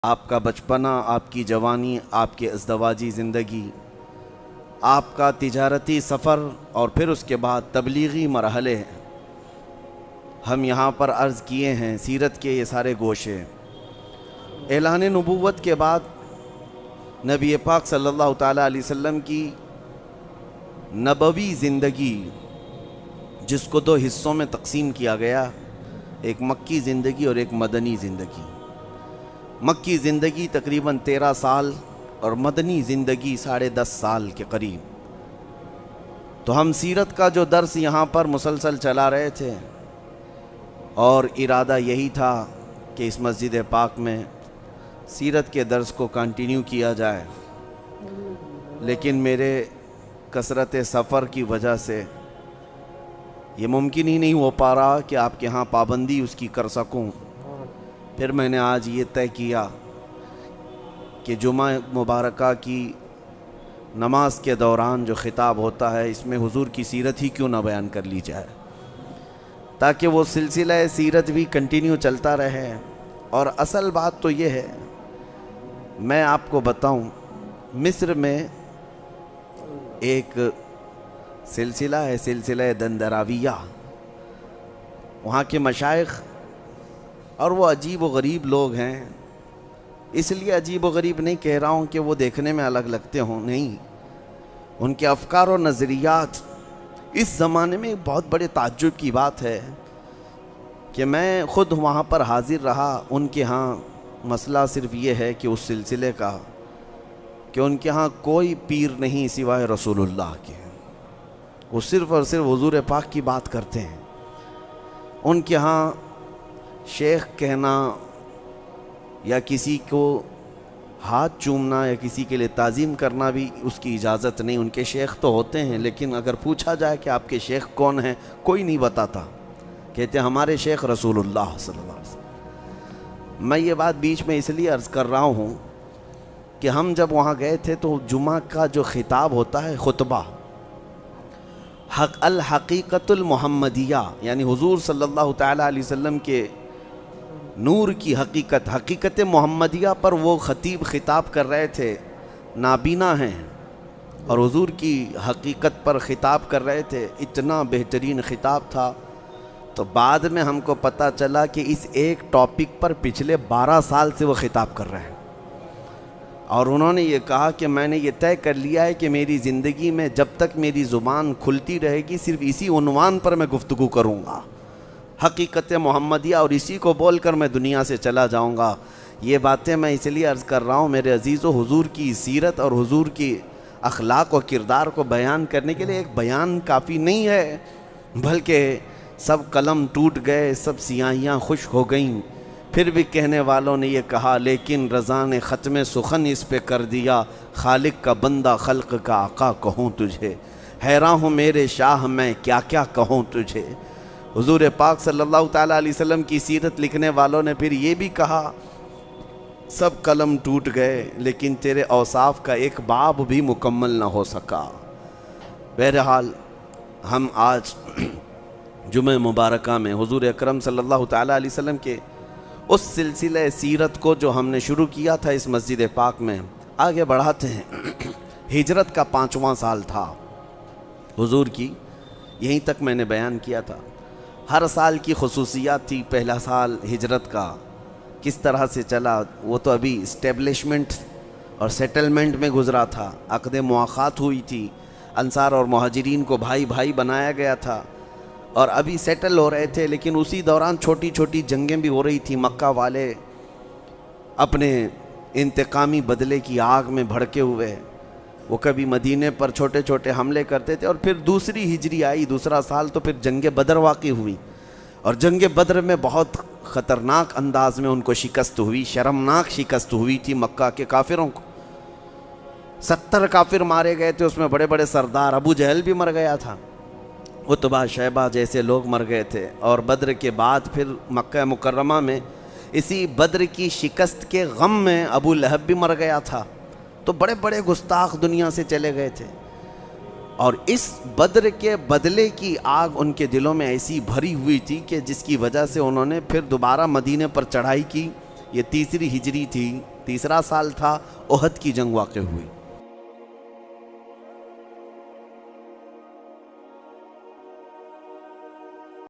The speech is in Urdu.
آپ کا بچپنا، آپ کی جوانی، آپ کی ازدواجی زندگی، آپ کا تجارتی سفر اور پھر اس کے بعد تبلیغی مرحلے ہیں۔ ہم یہاں پر عرض کیے ہیں سیرت کے یہ سارے گوشے۔ اعلان نبوت کے بعد نبی پاک صلی اللہ تعالیٰ علیہ وسلم کی نبوی زندگی، جس کو دو حصوں میں تقسیم کیا گیا، ایک مکی زندگی اور ایک مدنی زندگی۔ مکی زندگی تقریباً 13 سال اور مدنی زندگی 10.5 سال کے قریب۔ تو ہم سیرت کا جو درس یہاں پر مسلسل چلا رہے تھے اور ارادہ یہی تھا کہ اس مسجد پاک میں سیرت کے درس کو کنٹینیو کیا جائے، لیکن میرے کثرت سفر کی وجہ سے یہ ممکن ہی نہیں ہو پا رہا کہ آپ کے ہاں پابندی اس کی کر سکوں۔ پھر میں نے آج یہ طے کیا کہ جمعہ مبارکہ کی نماز کے دوران جو خطاب ہوتا ہے، اس میں حضور کی سیرت ہی کیوں نہ بیان کر لی جائے، تاکہ وہ سلسلہ سیرت بھی کنٹینیو چلتا رہے۔ اور اصل بات تو یہ ہے، میں آپ کو بتاؤں، مصر میں ایک سلسلہ ہے، سلسلہ دندراویہ۔ وہاں کے مشائخ، اور وہ عجیب و غریب لوگ ہیں۔ اس لیے عجیب و غریب نہیں کہہ رہا ہوں کہ وہ دیکھنے میں الگ لگتے ہوں، نہیں، ان کے افکار و نظریات اس زمانے میں بہت بڑے تعجب کی بات ہے کہ میں خود وہاں پر حاضر رہا۔ ان کے ہاں مسئلہ صرف یہ ہے کہ اس سلسلے کا کہ ان کے ہاں کوئی پیر نہیں سوائے رسول اللہ کے، وہ صرف اور صرف حضور پاک کی بات کرتے ہیں۔ ان کے ہاں شیخ کہنا یا کسی کو ہاتھ چومنا یا کسی کے لیے تعظیم کرنا بھی اس کی اجازت نہیں۔ ان کے شیخ تو ہوتے ہیں، لیکن اگر پوچھا جائے کہ آپ کے شیخ کون ہیں، کوئی نہیں بتاتا، کہتے ہیں ہمارے شیخ رسول اللہ صلی اللہ علیہ وسلم۔ میں یہ بات بیچ میں اس لیے عرض کر رہا ہوں کہ ہم جب وہاں گئے تھے تو جمعہ کا جو خطاب ہوتا ہے، خطبہ، الحقیقت المحمدیہ، یعنی حضور صلی اللہ تعالیٰ علیہ وسلم کے نور کی حقیقت محمدیہ پر وہ خطیب خطاب کر رہے تھے۔ نابینا ہیں اور حضور کی حقیقت پر خطاب کر رہے تھے۔ اتنا بہترین خطاب تھا۔ تو بعد میں ہم کو پتہ چلا کہ اس ایک ٹاپک پر پچھلے 12 سال سے وہ خطاب کر رہے ہیں، اور انہوں نے یہ کہا کہ میں نے یہ طے کر لیا ہے کہ میری زندگی میں جب تک میری زبان کھلتی رہے گی، صرف اسی عنوان پر میں گفتگو کروں گا، حقیقت محمدیہ، اور اسی کو بول کر میں دنیا سے چلا جاؤں گا۔ یہ باتیں میں اس لیے عرض کر رہا ہوں میرے عزیزو، حضور کی سیرت اور حضور کی اخلاق و کردار کو بیان کرنے کے لیے ایک بیان کافی نہیں ہے، بلکہ سب قلم ٹوٹ گئے، سب سیاہیاں خشک ہو گئیں، پھر بھی کہنے والوں نے یہ کہا، لیکن رضا نے ختم سخن اس پہ کر دیا، خالق کا بندہ خلق کا آقا کہوں تجھے، حیران ہوں میرے شاہ میں کیا کیا کہوں تجھے۔ حضور پاک صلی اللہ تعالیٰ علیہ وسلم کی سیرت لکھنے والوں نے پھر یہ بھی کہا، سب قلم ٹوٹ گئے لیکن تیرے اوصاف کا ایک باب بھی مکمل نہ ہو سکا۔ بہرحال ہم آج جمعہ مبارکہ میں حضور اکرم صلی اللہ تعالیٰ علیہ وسلم کے اس سلسلہ سیرت کو جو ہم نے شروع کیا تھا اس مسجد پاک میں، آگے بڑھاتے ہیں۔ ہجرت کا 5واں سال تھا حضور کی، یہیں تک میں نے بیان کیا تھا۔ ہر سال کی خصوصیات تھی۔ پہلا سال ہجرت کا کس طرح سے چلا، وہ تو ابھی اسٹیبلشمنٹ اور سیٹلمنٹ میں گزرا تھا، عقد مواخات ہوئی تھی، انصار اور مہاجرین کو بھائی بھائی بنایا گیا تھا، اور ابھی سیٹل ہو رہے تھے، لیکن اسی دوران چھوٹی چھوٹی جنگیں بھی ہو رہی تھیں۔ مکہ والے اپنے انتقامی بدلے کی آگ میں بھڑکے ہوئے، وہ کبھی مدینے پر چھوٹے چھوٹے حملے کرتے تھے، اور پھر دوسری ہجری آئی، دوسرا سال، تو پھر جنگ بدر واقع ہوئی، اور جنگ بدر میں بہت خطرناک انداز میں ان کو شکست ہوئی، شرمناک شکست ہوئی تھی مکہ کے کافروں کو۔ 70 کافر مارے گئے تھے، اس میں بڑے بڑے سردار، ابو جہل بھی مر گیا تھا، عتبہ شیبہ جیسے لوگ مر گئے تھے۔ اور بدر کے بعد پھر مکہ مکرمہ میں اسی بدر کی شکست کے غم میں ابو لہب بھی مر گیا تھا۔ تو بڑے بڑے گستاخ دنیا سے چلے گئے تھے، اور اس بدر کے بدلے کی آگ ان کے دلوں میں ایسی بھری ہوئی تھی کہ جس کی وجہ سے انہوں نے پھر دوبارہ مدینے پر چڑھائی کی۔ یہ تیسری ہجری تھی، تیسرا سال تھا احد کی جنگ واقع ہوئی.